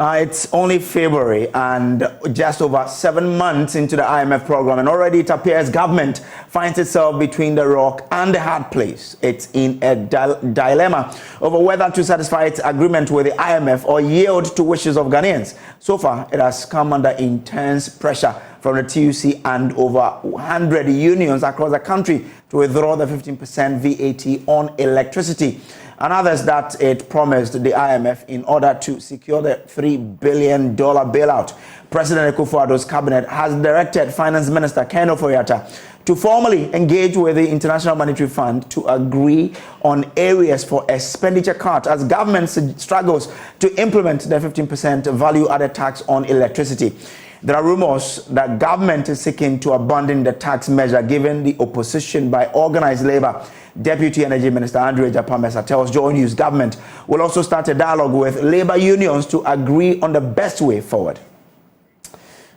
Now, it's only February and just over 7 months into the IMF program, and already it appears government finds itself between the rock and the hard place. It's in a dilemma over whether to satisfy its agreement with the IMF or yield to wishes of Ghanaians. So far, it has come under intense pressure from the TUC and over 100 unions across the country to withdraw the 15% VAT on electricity and others that it promised the IMF in order to secure the $3 billion bailout. President Akufo-Addo's cabinet has directed Finance Minister Ken Ofori-Atta to formally engage with the International Monetary Fund to agree on areas for expenditure cut as government struggles to implement the 15% value-added tax on electricity. There are rumors that government is seeking to abandon the tax measure given the opposition by organized labor. Deputy Energy Minister Andrew Ejapamesa tells Joy News government will also start a dialogue with labor unions to agree on the best way forward.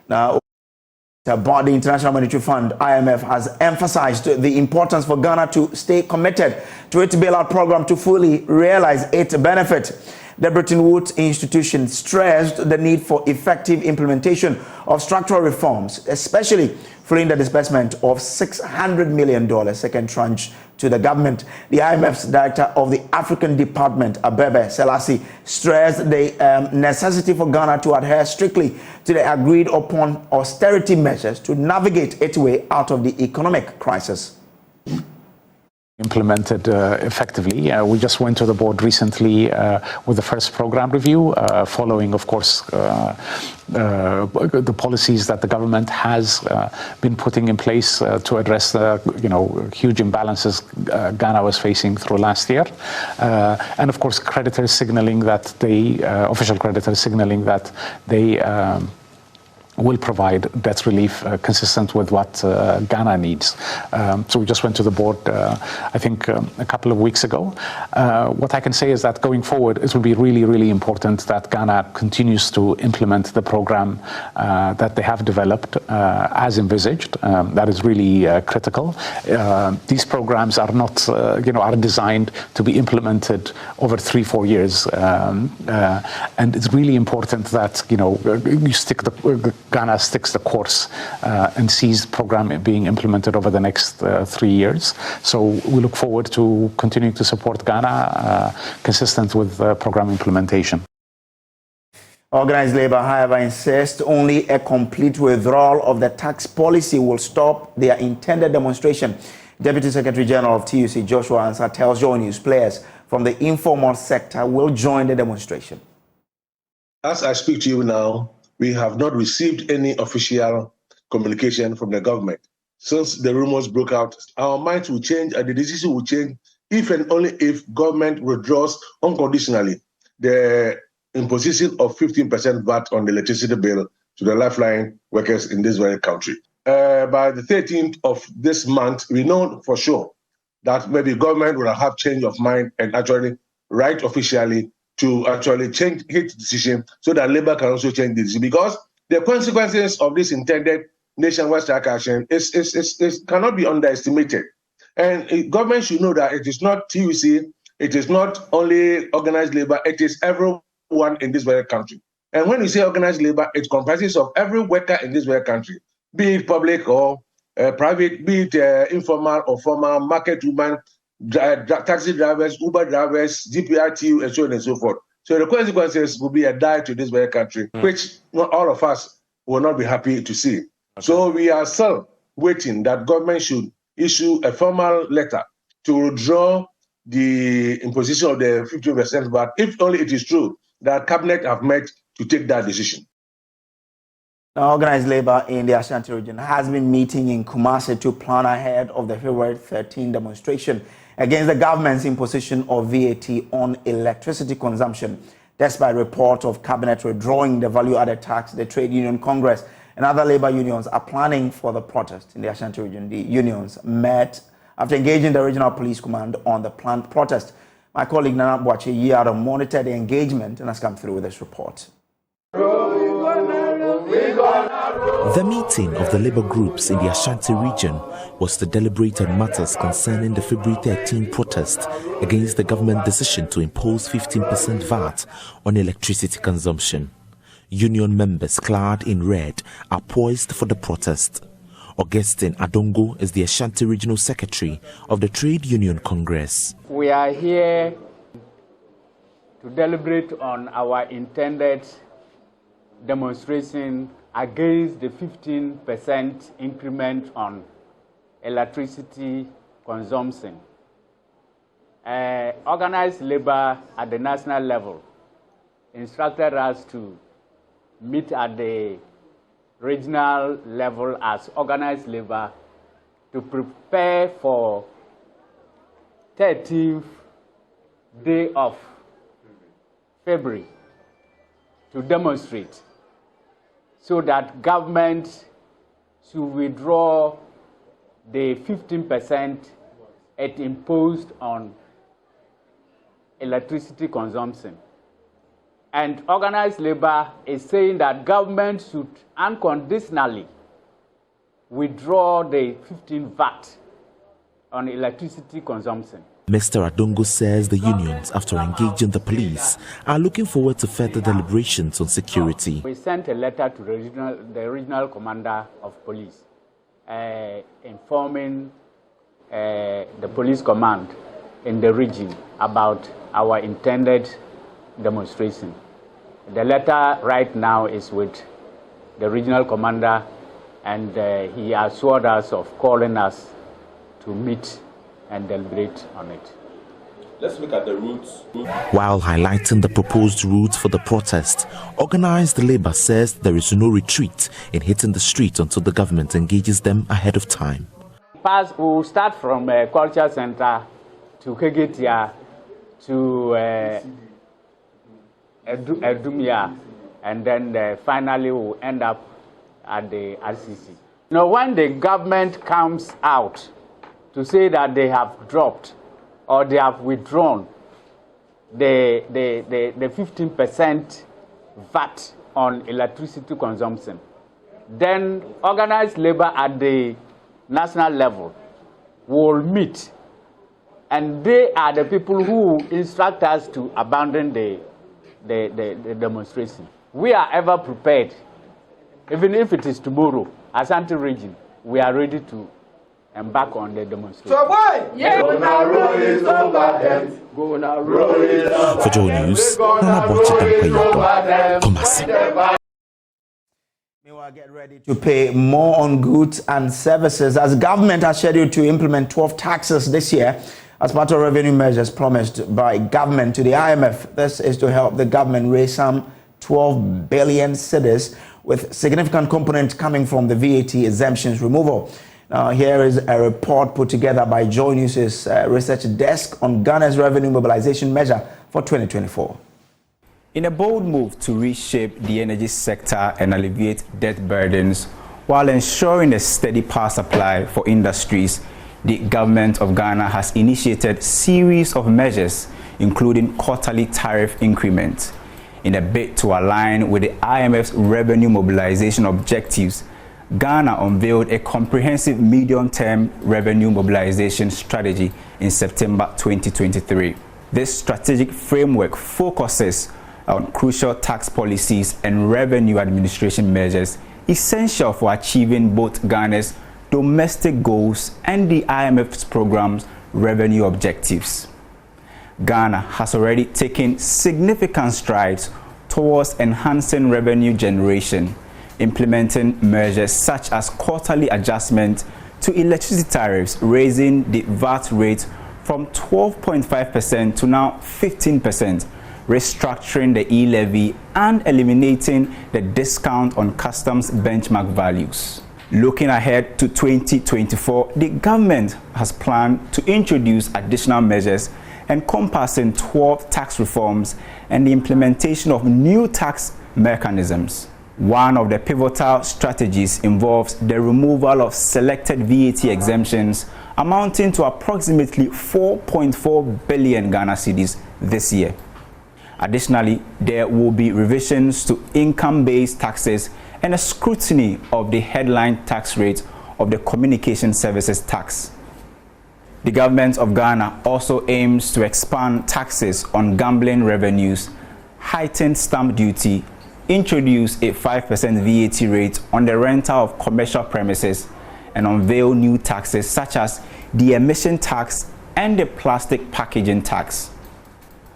Now, about the International Monetary Fund, IMF has emphasized the importance for Ghana to stay committed to its bailout program to fully realize its benefit. The Bretton Woods institution stressed the need for effective implementation of structural reforms, especially following the disbursement of $600 million second tranche to the government. The IMF's director of the African Department, Abebe Selassie, stressed the necessity for Ghana to adhere strictly to the agreed upon austerity measures to navigate its way out of the economic crisis. Implemented effectively. We just went to the board recently with the first program review, following, of course, the policies that the government has been putting in place to address the huge imbalances Ghana was facing through last year, and of course, creditors signaling that official creditors signaling that they will provide debt relief consistent with what Ghana needs. So we just went to the board, I think, a couple of weeks ago. What I can say is that going forward, it will be really, really important that Ghana continues to implement the program that they have developed as envisaged. That is really critical. These programs are not, are designed to be implemented over 3-4 years. And it's really important that, Ghana sticks the course and sees the program being implemented over the next 3 years. So we look forward to continuing to support Ghana consistent with program implementation. Organized labor, however, insists only a complete withdrawal of the tax policy will stop their intended demonstration. Deputy Secretary General of TUC, Joshua Ansah, tells Joy News players from the informal sector will join the demonstration. As I speak to you now, we have not received any official communication from the government. Since the rumors broke out, our minds will change and the decision will change if and only if government withdraws unconditionally the imposition of 15% VAT on the electricity bill to the lifeline workers in this very country. By the 13th of this month, we know for sure that maybe government will have change of mind and actually write officially to actually change its decision so that labor can also change the decision, because the consequences of this intended nationwide strike action cannot be underestimated. And government should know that it is not TUC, it is not only organized labor, it is everyone in this very country. And when you say organized labor, it comprises of every worker in this very country, be it public or private, be it informal or formal, market women, taxi drivers, Uber drivers, GPRTU, and so on and so forth. So the consequences will be a die to this very country, which not all of us will not be happy to see. Okay. So we are still waiting that government should issue a formal letter to withdraw the imposition of the 15%, but if only it is true that cabinet have met to take that decision. Now, organized labor in the Ashanti region has been meeting in Kumasi to plan ahead of the February 13 demonstration against the government's imposition of VAT on electricity consumption. Despite report of cabinet withdrawing the value-added tax, the Trade Union Congress and other labor unions are planning for the protest in the Ashanti region. The unions met after engaging the regional police command on the planned protest. My colleague Nana Boache Yiado monitored the engagement and has come through with this report. The meeting of the labor groups in the Ashanti region was to deliberate on matters concerning the February 13 protest against the government decision to impose 15% VAT on electricity consumption. Union members clad in red are poised for the protest. Augustine Adongo is the Ashanti Regional Secretary of the Trade Union Congress. We are here to deliberate on our intended demonstration against the 15% increment on electricity consumption. Organized labor at the national level instructed us to meet at the regional level as organized labor to prepare for 13th day of February to demonstrate so that government should withdraw the 15% it imposed on electricity consumption. And organized labor is saying that government should unconditionally withdraw the 15 VAT on electricity consumption. Mr. Adongo says the unions, after engaging the police, are looking forward to further deliberations on security. We sent a letter to the regional commander of police informing the police command in the region about our intended demonstration. The letter right now is with the regional commander, and he assured us of calling us to meet and deliberate on it. Let's look at the routes. While highlighting the proposed routes for the protest, organized labor says there is no retreat in hitting the streets until the government engages them ahead of time. We'll start from Culture Center to Kegetia to Edumia, and then finally we'll end up at the RCC. Now, when the government comes out to say that they have dropped or they have withdrawn the 15% VAT on electricity consumption, then organized labor at the national level will meet, and they are the people who instruct us to abandon the demonstration. We are ever prepared, even if it is tomorrow, Ashanti region, we are ready to embark on the demonstration. For Joe News, Nana Bochi Kumasi. Meanwhile, get ready to pay more on goods and services as government has scheduled to implement 12 taxes this year as part of revenue measures promised by government to the IMF. This is to help the government raise some 12 billion cedis, with significant component coming from the VAT exemptions removal. Now, here is a report put together by Joy News' research desk on Ghana's revenue mobilization measure for 2024. In a bold move to reshape the energy sector and alleviate debt burdens while ensuring a steady power supply for industries, the government of Ghana has initiated a series of measures, including quarterly tariff increments. In a bid to align with the IMF's revenue mobilization objectives, Ghana unveiled a comprehensive medium-term revenue mobilization strategy in September 2023. This strategic framework focuses on crucial tax policies and revenue administration measures essential for achieving both Ghana's domestic goals and the IMF's program's revenue objectives. Ghana has already taken significant strides towards enhancing revenue generation, implementing measures such as quarterly adjustment to electricity tariffs, raising the VAT rate from 12.5% to now 15%, restructuring the e-levy and eliminating the discount on customs benchmark values. Looking ahead to 2024, the government has planned to introduce additional measures encompassing 12 tax reforms and the implementation of new tax mechanisms. One of the pivotal strategies involves the removal of selected VAT exemptions amounting to approximately 4.4 billion Ghana cedis this year. Additionally, there will be revisions to income-based taxes and a scrutiny of the headline tax rate of the communication services tax. The government of Ghana also aims to expand taxes on gambling revenues, heighten stamp duty, introduce a 5% VAT rate on the rental of commercial premises and unveil new taxes such as the emission tax and the plastic packaging tax.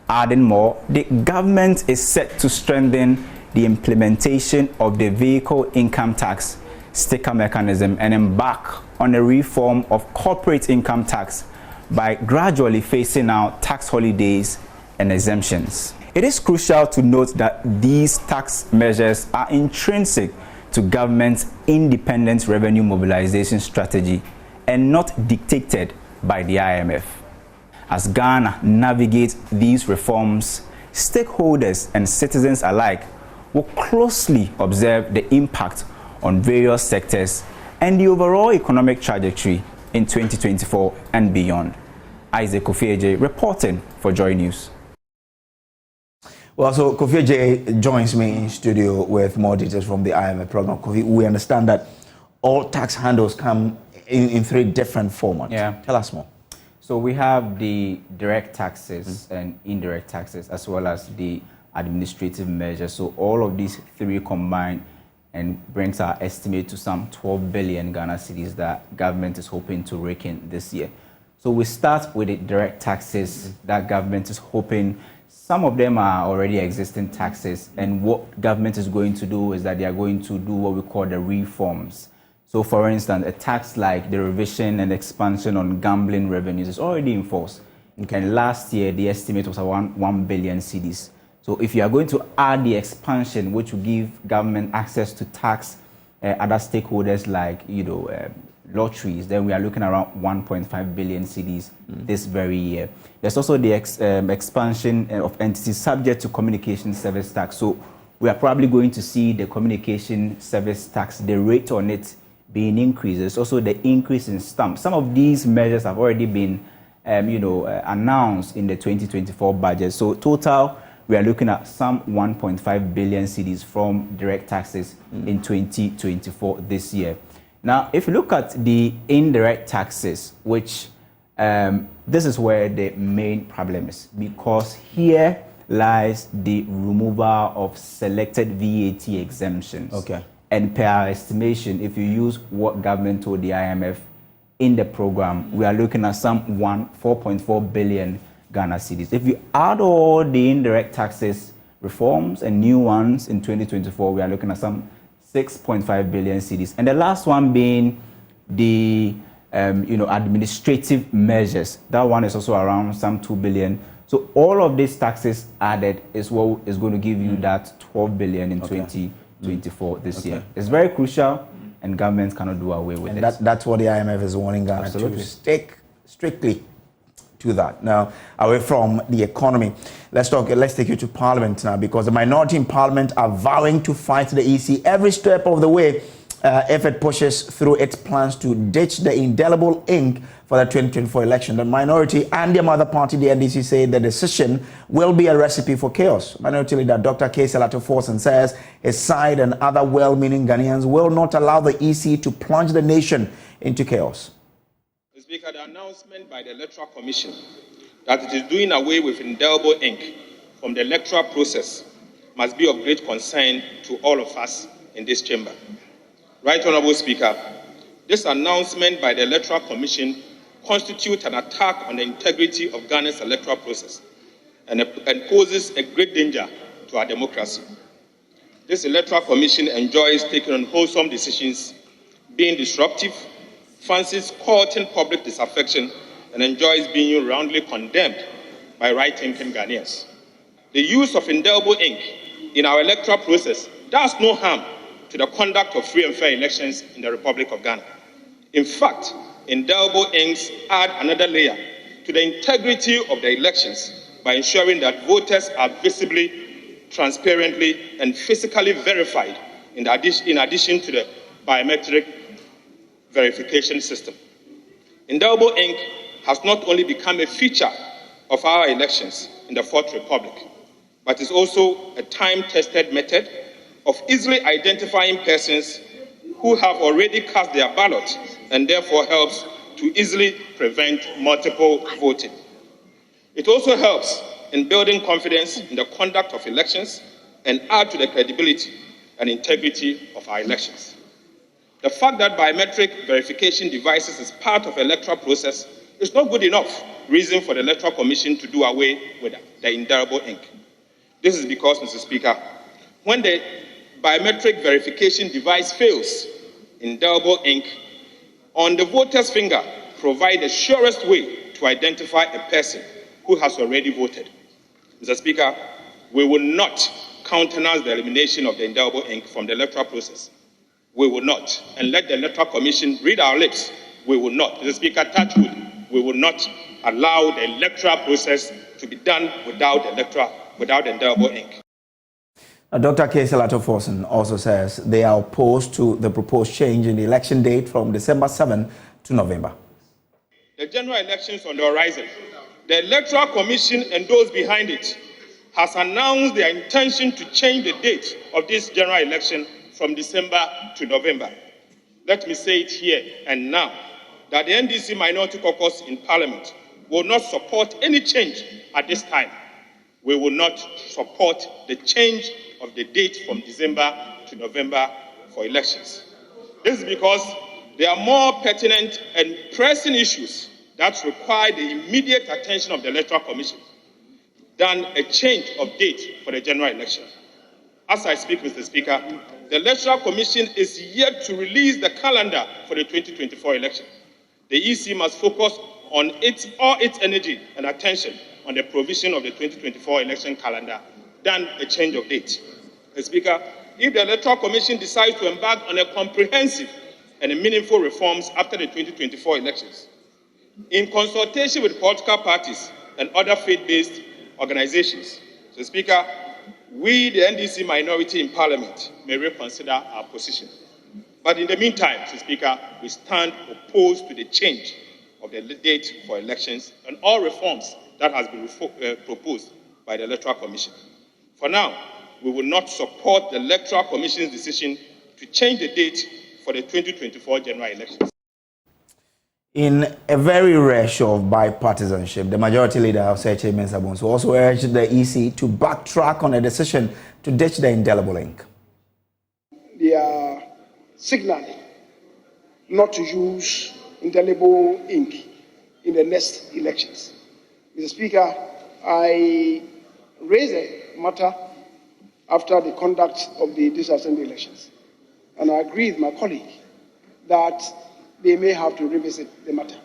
Adding more, the government is set to strengthen the implementation of the vehicle income tax sticker mechanism and embark on a reform of corporate income tax by gradually phasing out tax holidays and exemptions. It is crucial to note that these tax measures are intrinsic to government's independent revenue mobilization strategy and not dictated by the IMF. As Ghana navigates these reforms, stakeholders and citizens alike will closely observe the impact on various sectors and the overall economic trajectory in 2024 and beyond. Isaac Kofi reporting for Joy News. Well, so Kofi J joins me in studio with more details from the IMF program. Kofi, we understand that all tax handles come in 3 different formats. Yeah. Tell us more. So we have the direct taxes and indirect taxes, as well as the administrative measures. So all of these 3 combined and brings our estimate to some 12 billion Ghana cedis that government is hoping to rake in this year. So we start with the direct taxes that government is hoping. Some of them are already existing taxes, and what government is going to do is that they are going to do what we call the reforms. So for instance, a tax like the revision and expansion on gambling revenues is already in force. Okay. And last year, the estimate was around 1 billion cedis. So if you are going to add the expansion, which will give government access to tax other stakeholders like, lotteries, then we are looking around 1.5 billion cedis this very year. There's also the expansion of entities subject to communication service tax. So we are probably going to see the communication service tax, the rate on it being increased. There's also the increase in stamp. Some of these measures have already been, announced in the 2024 budget. So total, we are looking at some 1.5 billion cedis from direct taxes in 2024 this year. Now, if you look at the indirect taxes, which this is where the main problem is, because here lies the removal of selected VAT exemptions. Okay. And per our estimation, if you use what government told the IMF in the program, we are looking at some 4.4 billion Ghana cedis. If you add all the indirect taxes reforms and new ones in 2024, we are looking at some 6.5 billion cedis. And the last one being the administrative measures. That one is also around some 2 billion. So all of these taxes added is what is going to give you that 12 billion in 2024 this year. It's very crucial, and governments cannot do away with it. That's what the IMF is warning Ghana to stick strictly to that. Now, away from the economy, let's take you to Parliament now, because the minority in Parliament are vowing to fight the EC every step of the way if it pushes through its plans to ditch the indelible ink for the 2024 election. The minority and their mother party, the NDC, say the decision will be a recipe for chaos. Minority leader Dr. K. Selato Forson says his side and other well-meaning Ghanaians will not allow the EC to plunge the nation into chaos. Speaker, the announcement by the Electoral Commission that it is doing away with indelible ink from the electoral process must be of great concern to all of us in this chamber. Right Honourable Speaker, this announcement by the Electoral Commission constitutes an attack on the integrity of Ghana's electoral process and poses a great danger to our democracy. This Electoral Commission enjoys taking unwholesome decisions, being disruptive, fancies courting public disaffection, and enjoys being roundly condemned by right-thinking Ghanaians. The use of indelible ink in our electoral process does no harm to the conduct of free and fair elections in the Republic of Ghana. In fact, indelible inks add another layer to the integrity of the elections by ensuring that voters are visibly, transparently, and physically verified in addition to the biometric verification system. Indelible ink has not only become a feature of our elections in the Fourth Republic, but is also a time-tested method of easily identifying persons who have already cast their ballot, and therefore helps to easily prevent multiple voting. It also helps in building confidence in the conduct of elections and add to the credibility and integrity of our elections. The fact that biometric verification devices is part of the electoral process is not good enough reason for the Electoral Commission to do away with the indelible ink. This is because, Mr. Speaker, when the biometric verification device fails, indelible ink on the voter's finger provides the surest way to identify a person who has already voted. Mr. Speaker, we will not countenance the elimination of the indelible ink from the electoral process. We will not. And let the Electoral Commission read our lips. We will not. Mr. Speaker, touch wood. We will not allow the electoral process to be done without indelible ink. Dr. Keselato Forson also says they are opposed to the proposed change in the election date from December 7 to November. The general elections on the horizon. The Electoral Commission and those behind it has announced their intention to change the date of this general election from December to November. Let me say it here and now that the NDC Minority Caucus in Parliament will not support any change at this time. We will not support the change of the date from December to November for elections. This is because there are more pertinent and pressing issues that require the immediate attention of the Electoral Commission than a change of date for the general election. As I speak, Mr. Speaker, the Electoral Commission is yet to release the calendar for the 2024 election. The EC must focus on all its energy and attention on the provision of the 2024 election calendar than a change of date. Mr. Speaker, if the Electoral Commission decides to embark on a comprehensive and meaningful reforms after the 2024 elections, in consultation with political parties and other faith-based organizations, Mr. Speaker, we, the NDC minority in Parliament, may reconsider our position. But in the meantime, Mr. Speaker, we stand opposed to the change of the date for elections and all reforms that has been proposed by the Electoral Commission. For now, we will not support the Electoral Commission's decision to change the date for the 2024 general elections. In a very rare show of bipartisanship, the majority leader of Seche Mensah also urged the EC to backtrack on a decision to ditch the indelible ink. They are signaling not to use indelible ink in the next elections. Mr. Speaker, I raised a matter after the conduct of the disassembly elections, and I agree with my colleague that they may have to revisit the matter,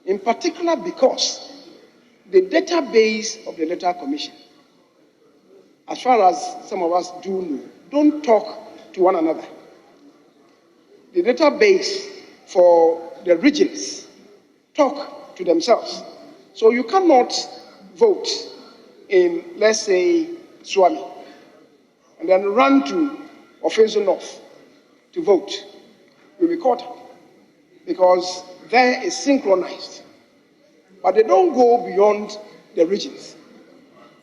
in particular because the database of the Electoral Commission, as far as some of us do know, don't talk to one another. The database for the regions talk to themselves. So you cannot vote in, let's say, Swami, and then run to Offenso North to vote. You'll be caught, because there is synchronized, but they don't go beyond the regions.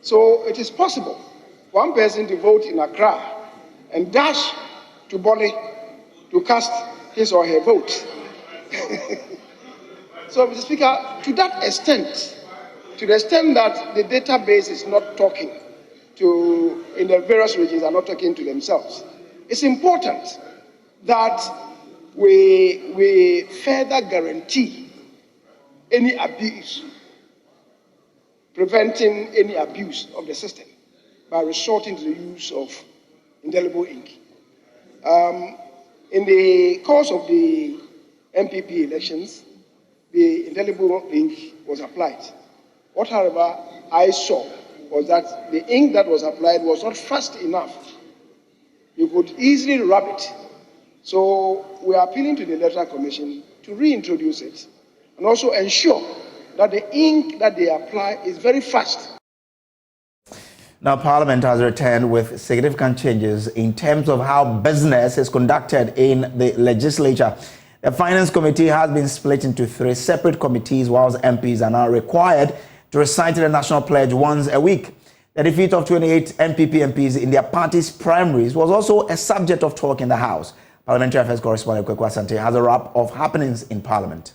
So it is possible for one person to vote in Accra and dash to Bole to cast his or her vote. So, Mr. Speaker, to that extent, to the extent that the database is not talking to, in the various regions are not talking to themselves, it's important that we further guarantee any abuse, preventing any abuse of the system by resorting to the use of indelible ink. In the course of the NPP elections, the indelible ink was applied. What, however, I saw was that the ink that was applied was not fast enough. You could easily rub it. So we are appealing to the Electoral Commission to reintroduce it and also ensure that the ink that they apply is very fast. Now, Parliament has returned with significant changes in terms of how business is conducted in the legislature. The Finance Committee has been split into 3 separate committees, whilst MPs are now required to recite the National Pledge once a week. The defeat of 28 NPP MPs in their party's primaries was also a subject of talk in the House. Parliamentary Affairs correspondent Kwekwa Asante has a wrap of happenings in Parliament.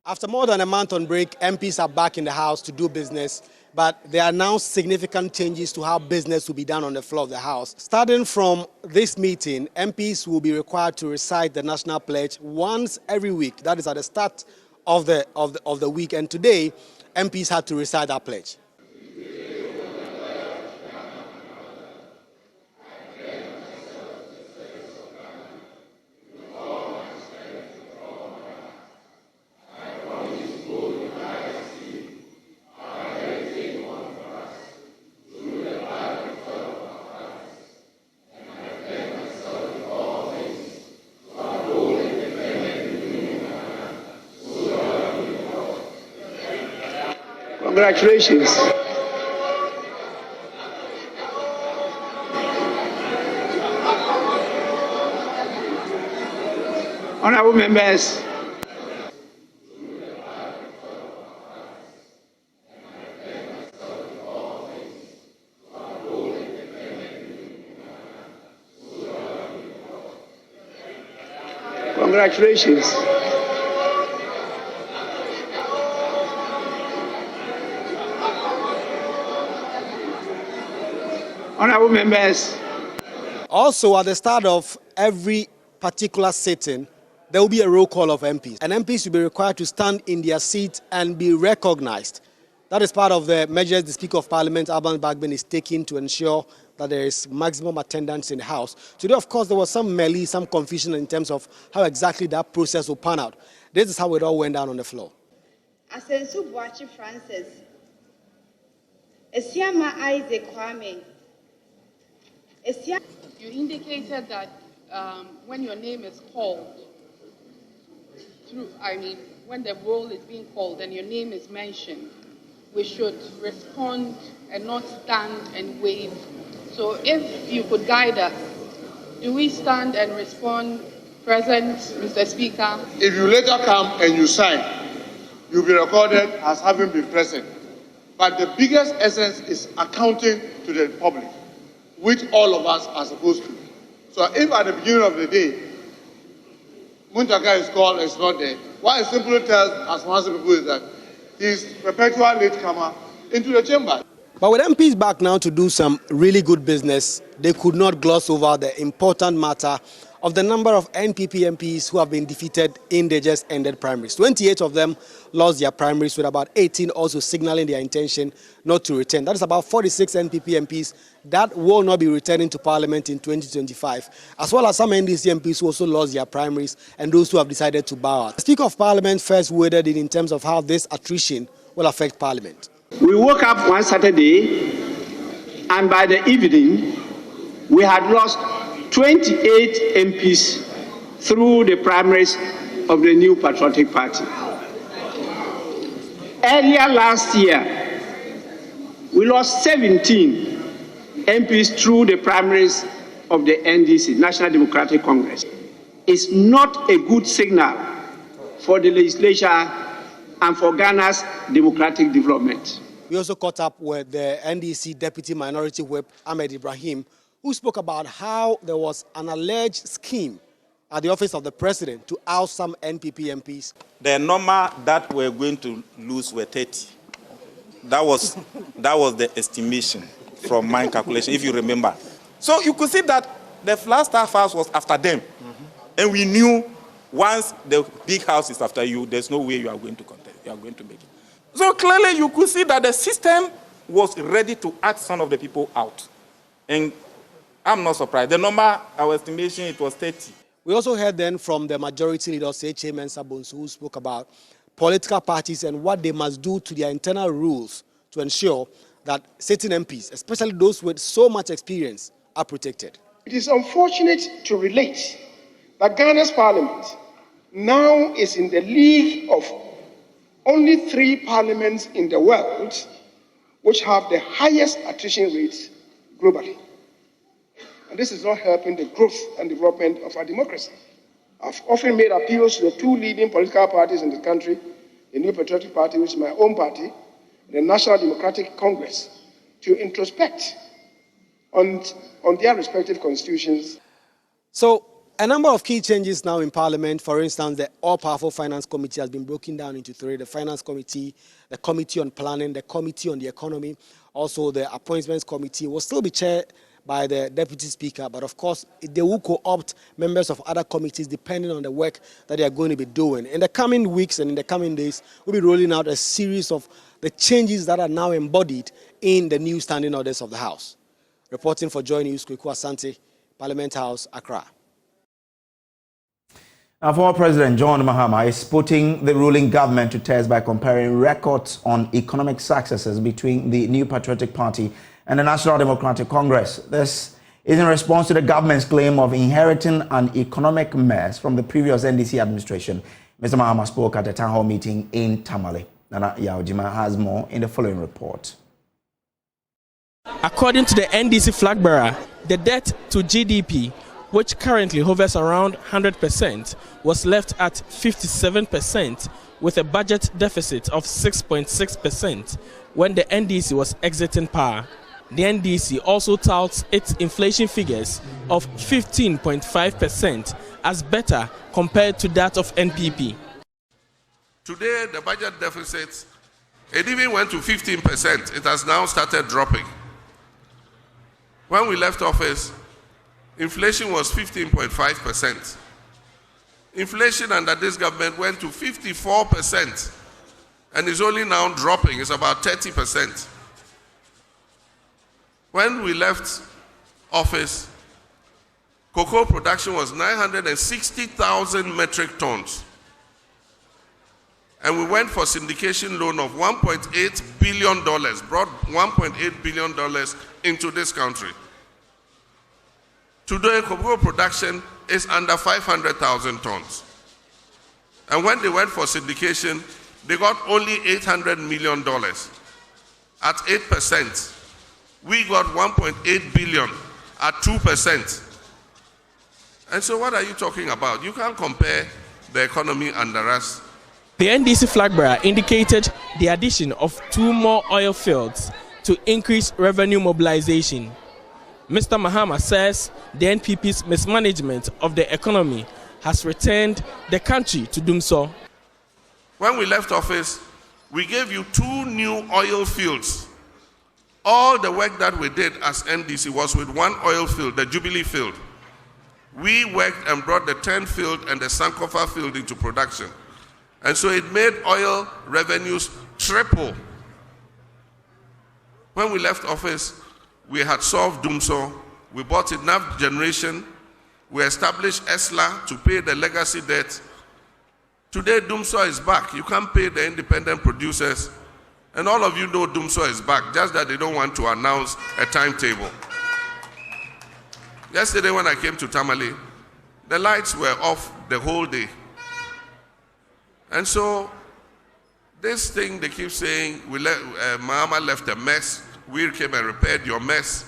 After more than a month on break, MPs are back in the House to do business, but they announced significant changes to how business will be done on the floor of the House. Starting from this meeting, MPs will be required to recite the national pledge once every week. That is at the start of the week. And today, MPs had to recite that pledge. Congratulations. Honorable members, congratulations. Honorable members. Also, at the start of every particular sitting, there will be a roll call of MPs. And MPs will be required to stand in their seat and be recognized. That is part of the measures the Speaker of Parliament, Alban Bagbin, is taking to ensure that there is maximum attendance in the House. Today, of course, there was some confusion in terms of how exactly that process will pan out. This is how it all went down on the floor. Asensu Boachi Francis, Esiama Isaac Kwame. You indicated that when your name is called, when the roll is being called and your name is mentioned, we should respond and not stand and wave. So if you could guide us, do we stand and respond, present, Mr. Speaker? If you later come and you sign, you'll be recorded as having been present. But the biggest essence is accounting to the public, which all of us are supposed to. So if at the beginning of the day, Muntaka is called and is not there, what I simply tell as one people is that he is perpetual latecomer into the chamber. But with MPs back now to do some really good business, they could not gloss over the important matter of the number of NPP MPs who have been defeated in the just ended primaries. 28 of them lost their primaries, with about 18 also signaling their intention not to return. That is about 46 NPP MPs that will not be returning to Parliament in 2025, as well as some NDC MPs who also lost their primaries and those who have decided to bow out. The Speaker of Parliament first waded in terms of how this attrition will affect Parliament. We woke up one Saturday, and by the evening, we had lost 28 MPs through the primaries of the New Patriotic Party. Earlier last year, we lost 17 MPs through the primaries of the NDC, National Democratic Congress. It's not a good signal for the legislature and for Ghana's democratic development. We also caught up with the NDC Deputy Minority Whip, Ahmed Ibrahim, who spoke about how there was an alleged scheme at the office of the president to oust some NPP MPs. The number that we're going to lose were 30. That was the estimation from my calculation, if you remember. So you could see that the last house was after them. Mm-hmm. And we knew once the big house is after you, there's no way you are going to contest. You are going to make it. So clearly you could see that the system was ready to act some of the people out. And I'm not surprised. The number, our estimation, it was 30. We also heard then from the majority leader, H.A. Mensah Bonsu, who spoke about political parties and what they must do to their internal rules to ensure that certain MPs, especially those with so much experience, are protected. It is unfortunate to relate that Ghana's parliament now is in the league of only 3 parliaments in the world which have the highest attrition rates globally. And this is not helping the growth and development of our democracy. I've often made appeals to the 2 leading political parties in the country, the New Patriotic Party, which is my own party, and the National Democratic Congress, to introspect on their respective constitutions. So A number of key changes now in Parliament. For instance, the all-powerful Finance Committee has been broken down into three: the Finance Committee, the Committee on Planning, the Committee on the Economy. Also, the Appointments Committee will still be chaired by the Deputy Speaker, but of course, they will co-opt members of other committees depending on the work that they are going to be doing. In the coming weeks and in the coming days, we'll be rolling out a series of the changes that are now embodied in the new standing orders of the House. Reporting for Joy News, Kweku Asante, Parliament House, Accra. Now, former President John Mahama is putting the ruling government to test by comparing records on economic successes between the New Patriotic Party and the National Democratic Congress. This is in response to the government's claim of inheriting an economic mess from the previous NDC administration. Mr. Mahama spoke at a town hall meeting in Tamale. Nana Yaojima has more in the following report. According to the NDC flag bearer, the debt to GDP, which currently hovers around 100%, was left at 57% with a budget deficit of 6.6% when the NDC was exiting power. The NDC also touts its inflation figures of 15.5% as better compared to that of NPP. Today, the budget deficit, it even went to 15%. It has now started dropping. When we left office, inflation was 15.5%. Inflation under this government went to 54% and is only now dropping. It's about 30%. When we left office, cocoa production was 960,000 metric tons. And we went for syndication loan of $1.8 billion, brought $1.8 billion into this country. Today, cocoa production is under 500,000 tons. And when they went for syndication, they got only $800 million. At 8%, we got 1.8 billion at 2%. And so what are you talking about? You can't compare the economy under us. The NDC flag bearer indicated the addition of 2 more oil fields to increase revenue mobilization. Mr. Mahama says the NPP's mismanagement of the economy has returned the country to doom so. When we left office, we gave you 2 new oil fields. All the work that we did as NDC was with 1 oil field, the Jubilee field. We worked and brought the 10 field and the Sankofa field into production. And so it made oil revenues triple. When we left office, we had solved Dumso. We bought enough generation. We established ESLA to pay the legacy debt. Today, Dumso is back. You can't pay the independent producers. And all of you know Dumso is back, just that they don't want to announce a timetable. Yesterday when I came to Tamale, the lights were off the whole day. And so, this thing they keep saying, Mahama left a mess, we came and repaired your mess.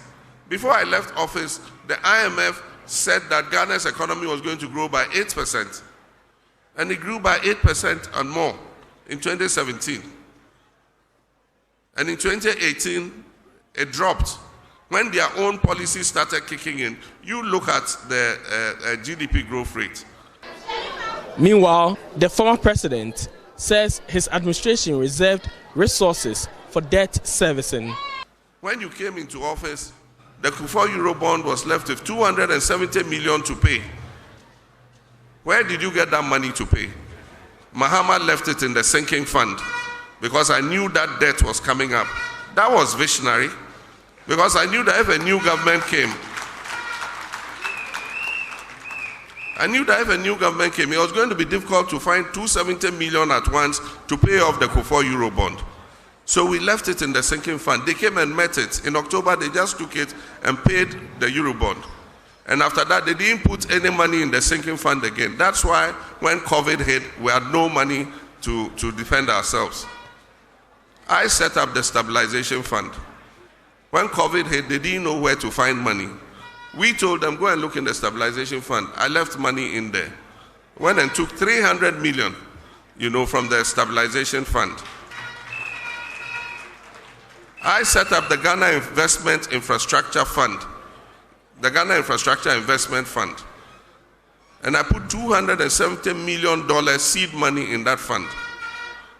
Before I left office, the IMF said that Ghana's economy was going to grow by 8%. And it grew by 8% and more in 2017. And in 2018, it dropped. When their own policies started kicking in, you look at the GDP growth rate. Meanwhile, the former president says his administration reserved resources for debt servicing. When you came into office, the Kufuor Eurobond was left with 270 million to pay. Where did you get that money to pay? Mahama left it in the sinking fund because I knew that debt was coming up. That was visionary because I knew that if a new government came, it was going to be difficult to find 270 million at once to pay off the Kufuor Eurobond. So we left it in the sinking fund. They came and met it. In October, they just took it and paid the Eurobond. And after that, they didn't put any money in the sinking fund again. That's why when COVID hit, we had no money to defend ourselves. I set up the stabilization fund. When COVID hit, they didn't know where to find money. We told them, go and look in the stabilization fund. I left money in there. Went and took 300 million, from the stabilization fund. I set up the Ghana Investment Infrastructure Fund, the Ghana Infrastructure Investment Fund. and I put $270 million seed money in that fund.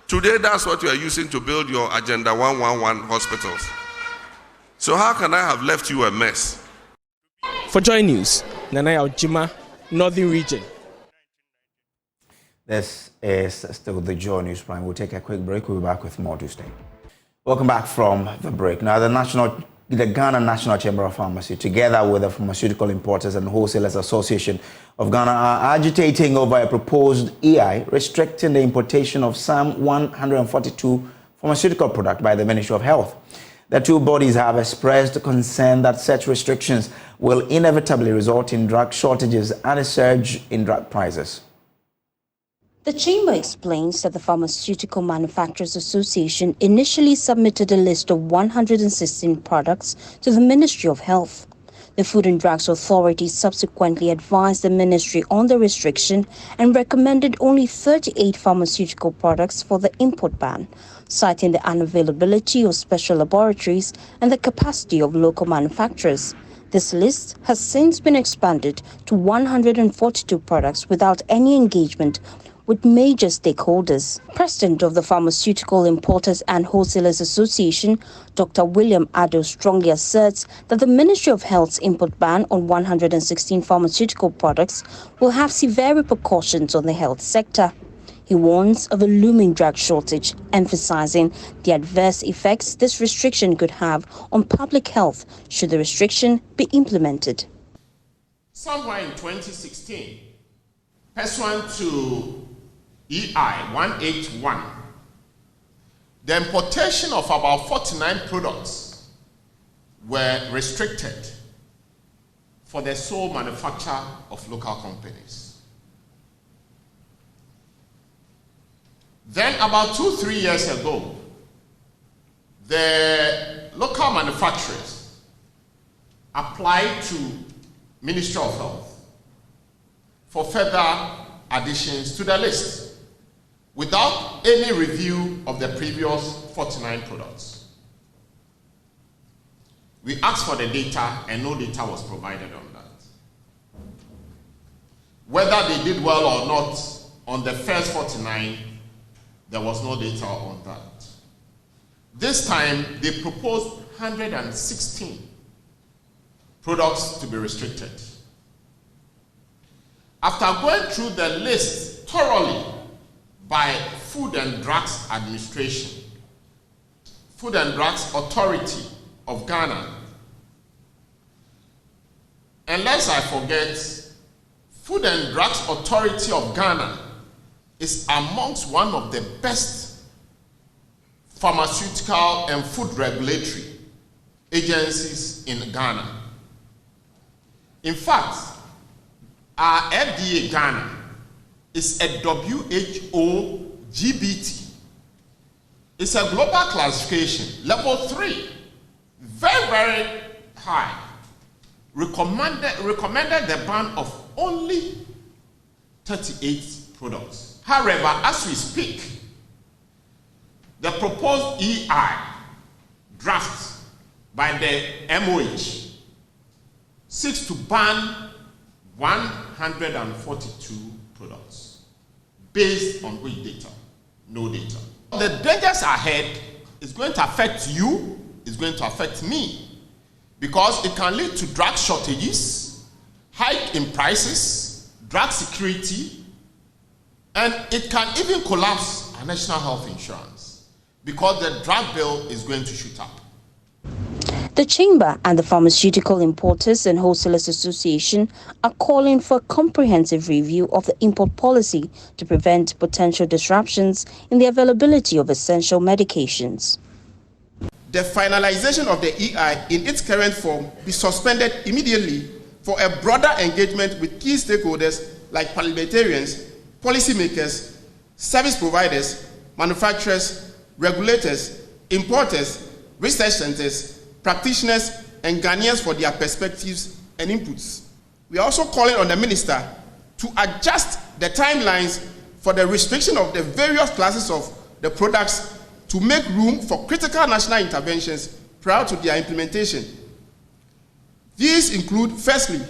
Today, that's what you are using to build your Agenda 111 hospitals. So how can I have left you a mess? For Joy News, Nanaya Ojima, Northern Region. This is still the Joy News Prime. We'll take a quick break. We'll be back with more to stay. Welcome back from the break. Now, the Ghana National Chamber of Pharmacy, together with the Pharmaceutical Importers and Wholesalers Association of Ghana, are agitating over a proposed EI restricting the importation of some 142 pharmaceutical products by the Ministry of Health. The two bodies have expressed concern that such restrictions will inevitably result in drug shortages and a surge in drug prices. The Chamber explains that the Pharmaceutical Manufacturers Association initially submitted a list of 116 products to the Ministry of Health. The Food and Drugs Authority subsequently advised the ministry on the restriction and recommended only 38 pharmaceutical products for the import ban, citing the unavailability of special laboratories and the capacity of local manufacturers. This list has since been expanded to 142 products without any engagement with major stakeholders. President of the Pharmaceutical Importers and Wholesalers Association, Dr. William Addo, strongly asserts that the Ministry of Health's import ban on 116 pharmaceutical products will have severe repercussions on the health sector. He warns of a looming drug shortage, emphasizing the adverse effects this restriction could have on public health should the restriction be implemented. Somewhere in 2016, pursuant to EI 181, the importation of about 49 products were restricted for the sole manufacture of local companies. Then about 2-3 years ago, the local manufacturers applied to Ministry of Health for further additions to the list without any review of the previous 49 products. We asked for the data and no data was provided on that. Whether they did well or not on the first 49, there was no data on that. This time, they proposed 116 products to be restricted. After going through the list thoroughly by Food and Drugs Administration, Food and Drugs Authority of Ghana, and lest I forget, Food and Drugs Authority of Ghana is amongst one of the best pharmaceutical and food regulatory agencies in Ghana. In fact, our FDA Ghana is a WHO GBT. It's a global classification, level 3, very, very high. Recommended the ban of only 38 products. However, as we speak, the proposed EI draft by the MOH seeks to ban 142 products. Based on which data? No data. The dangers ahead is going to affect you, it's going to affect me, because it can lead to drug shortages, hike in prices, drug security, and it can even collapse our national health insurance because the drug bill is going to shoot up. The Chamber and the Pharmaceutical Importers and Wholesalers Association are calling for a comprehensive review of the import policy to prevent potential disruptions in the availability of essential medications. The finalization of the EI in its current form be suspended immediately for a broader engagement with key stakeholders like parliamentarians, policymakers, service providers, manufacturers, regulators, importers, research centers, practitioners, and Ghanaians for their perspectives and inputs. We are also calling on the minister to adjust the timelines for the restriction of the various classes of the products to make room for critical national interventions prior to their implementation. These include, firstly,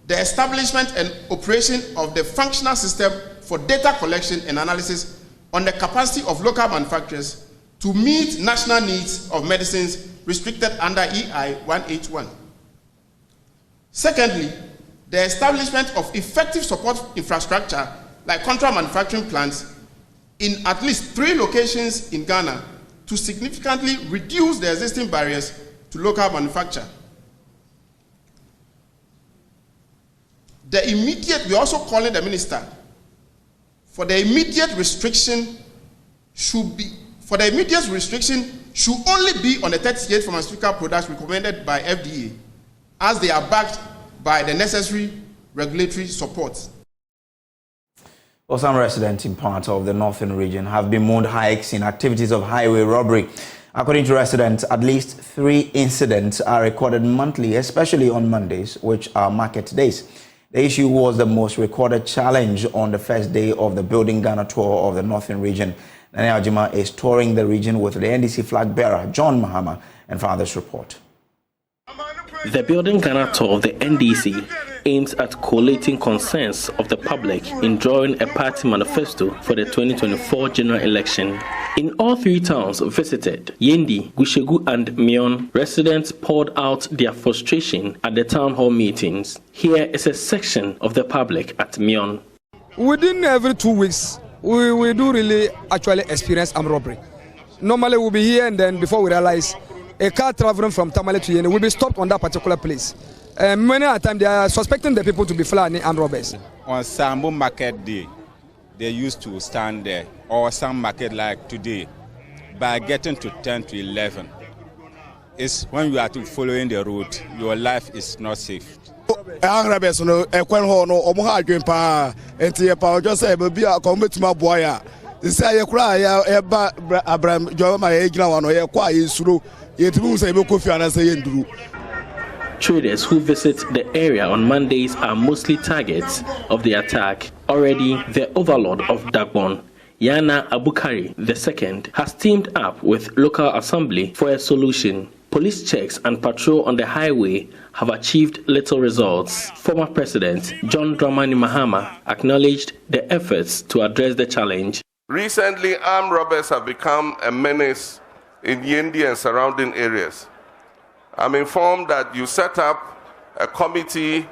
the establishment and operation of the functional system for data collection and analysis on the capacity of local manufacturers to meet national needs of medicines restricted under EI 181. Secondly, the establishment of effective support infrastructure like contract manufacturing plants in at least 3 locations in Ghana to significantly reduce the existing barriers to local manufacture. We are also calling the minister for the immediate restriction should only be on the 38 pharmaceutical products recommended by FDA, as they are backed by the necessary regulatory support. Well, some residents in parts of the northern region have bemoaned hikes in activities of highway robbery. According to residents, at least 3 incidents are recorded monthly, especially on Mondays, which are market days. The issue was the most recorded challenge on the first day of the Building Ghana tour of the northern region. Nana Ajima is touring the region with the NDC flag bearer, John Mahama, and Father's report. The Building Ghana tour of the NDC aims at collating concerns of the public in drawing a party manifesto for the 2024 general election. In all 3 towns visited, Yendi, Gushegu and Mion, residents poured out their frustration at the town hall meetings. Here is a section of the public at Mion. Within every 2 weeks, we do really actually experience armed robbery. Normally we'll be here and then before we realize a car traveling from Tamale to Yendi will be stopped on that particular place. Many a time they are suspecting the people to be Fulani armed robbers. On Sambo market day, they used to stand there, or some market like today, by getting to 10 to 11. It's when you are following the route, your life is not safe. Robbers no ekwan ho no omo ha adwen pa enti ye pa ojo say be bia ko metuma boya say ye kura ye ba Abraham Joma ye gina wa no ye kwa ye suro ye timu say be kofi ana say ye nduru. Traders who visit the area on Mondays are mostly targets of the attack. Already, the overlord of Dagbon, Yana Abukari II, has teamed up with local assembly for a solution. Police checks and patrol on the highway have achieved little results. Former President John Dramani Mahama acknowledged the efforts to address the challenge. Recently, armed robbers have become a menace in Yendi and surrounding areas. I'm informed that you set up a committee,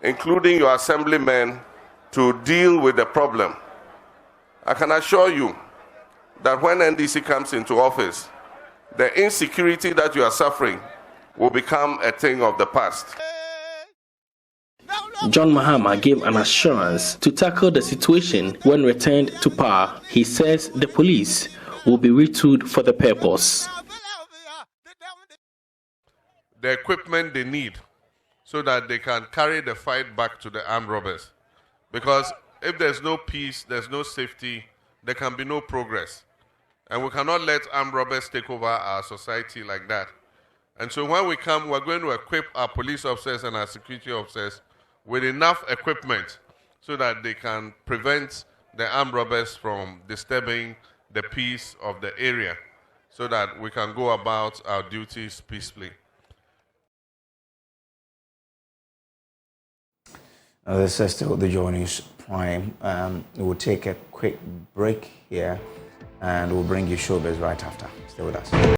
including your assemblymen, to deal with the problem. I can assure you that when NDC comes into office, the insecurity that you are suffering will become a thing of the past. John Mahama gave an assurance to tackle the situation when returned to power. He says the police will be retooled for the purpose. The equipment they need so that they can carry the fight back to the armed robbers. Because if there's no peace, there's no safety, there can be no progress. And we cannot let armed robbers take over our society like that. And so when we come, we're going to equip our police officers and our security officers with enough equipment so that they can prevent the armed robbers from disturbing the peace of the area so that we can go about our duties peacefully. This is still the Joy News Prime. We'll take a quick break here and we'll bring you showbiz right after. Stay with us.